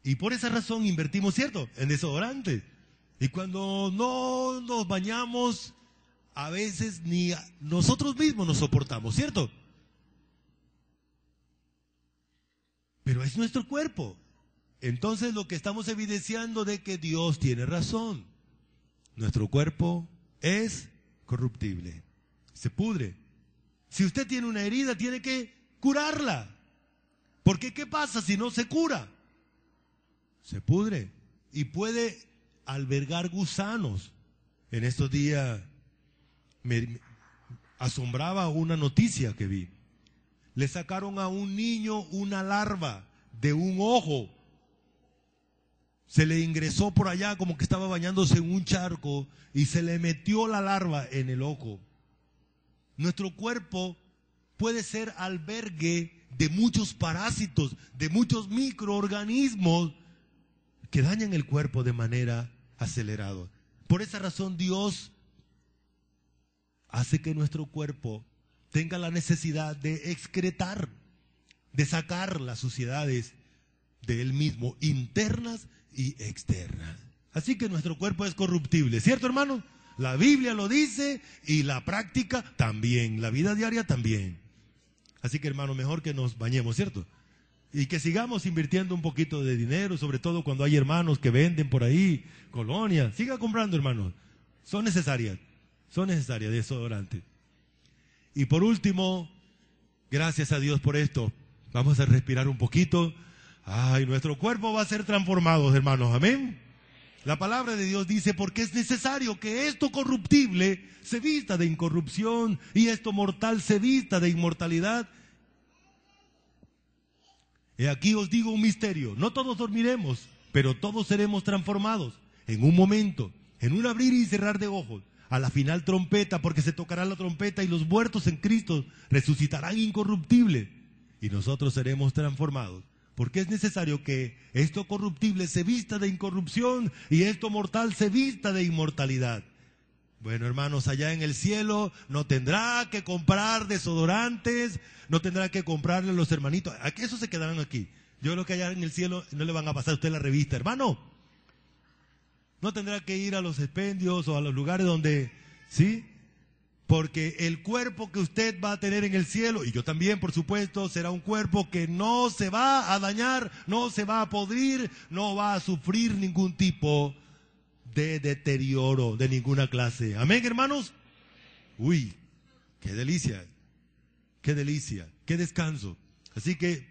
Y por esa razón invertimos, ¿cierto?, en desodorante. Y cuando no nos bañamos, a veces ni nosotros mismos nos soportamos, ¿cierto? Pero es nuestro cuerpo. Entonces lo que estamos evidenciando de que Dios tiene razón. Nuestro cuerpo es corruptible, se pudre. Si usted tiene una herida, tiene que curarla. Porque ¿qué pasa si no se cura? Se pudre y puede albergar gusanos. En estos días me asombraba una noticia que vi. Le sacaron a un niño una larva de un ojo. Se le ingresó por allá como que estaba bañándose en un charco y se le metió la larva en el ojo. Nuestro cuerpo puede ser albergue de muchos parásitos, de muchos microorganismos que dañan el cuerpo de manera acelerada. Por esa razón Dios hace que nuestro cuerpo tenga la necesidad de excretar, de sacar las suciedades de él mismo, internas y externas. Así que nuestro cuerpo es corruptible, ¿cierto, hermano? La Biblia lo dice y la práctica también, la vida diaria también. Así que, hermano, mejor que nos bañemos, ¿cierto? Y que sigamos invirtiendo un poquito de dinero, sobre todo cuando hay hermanos que venden por ahí colonias. Siga comprando, hermanos. Son necesarias desodorante. Y por último, gracias a Dios por esto. Vamos a respirar un poquito. Ay, nuestro cuerpo va a ser transformado, hermanos. Amén. La palabra de Dios dice, porque es necesario que esto corruptible se vista de incorrupción y esto mortal se vista de inmortalidad. Y aquí os digo un misterio, no todos dormiremos, pero todos seremos transformados en un momento, en un abrir y cerrar de ojos, a la final trompeta, porque se tocará la trompeta y los muertos en Cristo resucitarán incorruptibles y nosotros seremos transformados. Porque es necesario que esto corruptible se vista de incorrupción y esto mortal se vista de inmortalidad. Bueno, hermanos, allá en el cielo no tendrá que comprar desodorantes, no tendrá que comprarle a los hermanitos. Esos se quedarán aquí. Yo creo que allá en el cielo no le van a pasar a usted la revista, hermano. No tendrá que ir a los expendios o a los lugares donde, ¿sí? Porque el cuerpo que usted va a tener en el cielo, y yo también, por supuesto, será un cuerpo que no se va a dañar, no se va a podrir, no va a sufrir ningún tipo de deterioro de ninguna clase. Amén, hermanos. Uy, qué delicia, qué descanso. Así que,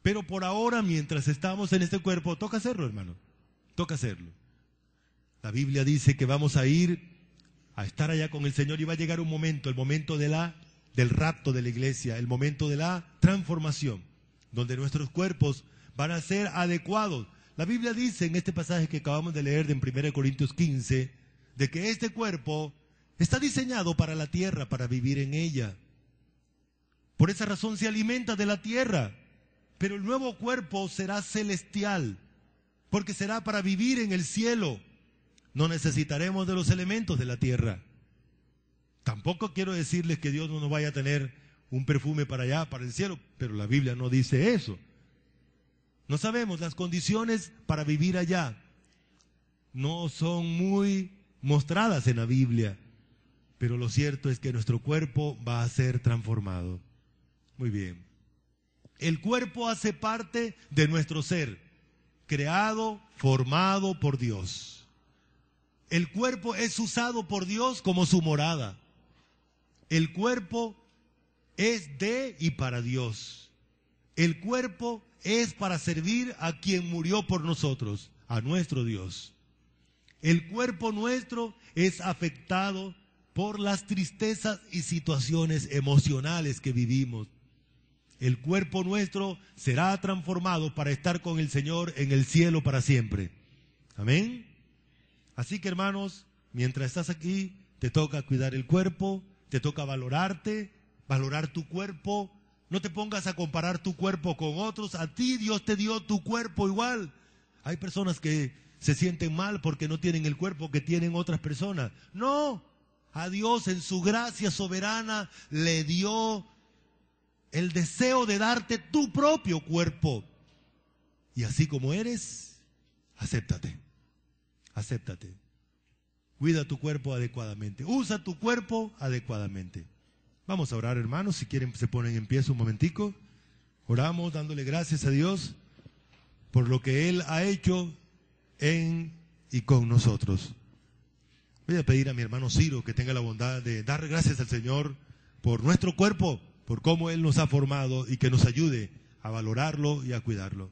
pero por ahora, mientras estamos en este cuerpo, toca hacerlo, hermano, toca hacerlo. La Biblia dice que vamos a ir a estar allá con el Señor y va a llegar un momento, el momento del rapto de la iglesia, el momento de la transformación, donde nuestros cuerpos van a ser adecuados. La Biblia dice en este pasaje que acabamos de leer de en 1 Corintios 15, de que este cuerpo está diseñado para la tierra, para vivir en ella. Por esa razón se alimenta de la tierra, pero el nuevo cuerpo será celestial, porque será para vivir en el cielo. No necesitaremos de los elementos de la tierra. Tampoco quiero decirles que Dios no nos vaya a tener un perfume para allá, para el cielo, pero la Biblia no dice eso. No sabemos, las condiciones para vivir allá no son muy mostradas en la Biblia, pero lo cierto es que nuestro cuerpo va a ser transformado. Muy bien. El cuerpo hace parte de nuestro ser, creado, formado por Dios. El cuerpo es usado por Dios como su morada. El cuerpo es de y para Dios. El cuerpo es para servir a quien murió por nosotros, a nuestro Dios. El cuerpo nuestro es afectado por las tristezas y situaciones emocionales que vivimos. El cuerpo nuestro será transformado para estar con el Señor en el cielo para siempre. Amén. Así que, hermanos, mientras estás aquí, te toca cuidar el cuerpo, te toca valorarte, valorar tu cuerpo. No te pongas a comparar tu cuerpo con otros. A ti Dios te dio tu cuerpo igual. Hay personas que se sienten mal porque no tienen el cuerpo que tienen otras personas. No, a Dios en su gracia soberana le dio el deseo de darte tu propio cuerpo. Y así como eres, acéptate. Acéptate. Cuida tu cuerpo adecuadamente. Usa tu cuerpo adecuadamente. Vamos a orar, hermanos. Si quieren, se ponen en pie un momentico. Oramos dándole gracias a Dios por lo que Él ha hecho en y con nosotros. Voy a pedir a mi hermano Ciro que tenga la bondad de dar gracias al Señor por nuestro cuerpo, por cómo Él nos ha formado y que nos ayude a valorarlo y a cuidarlo.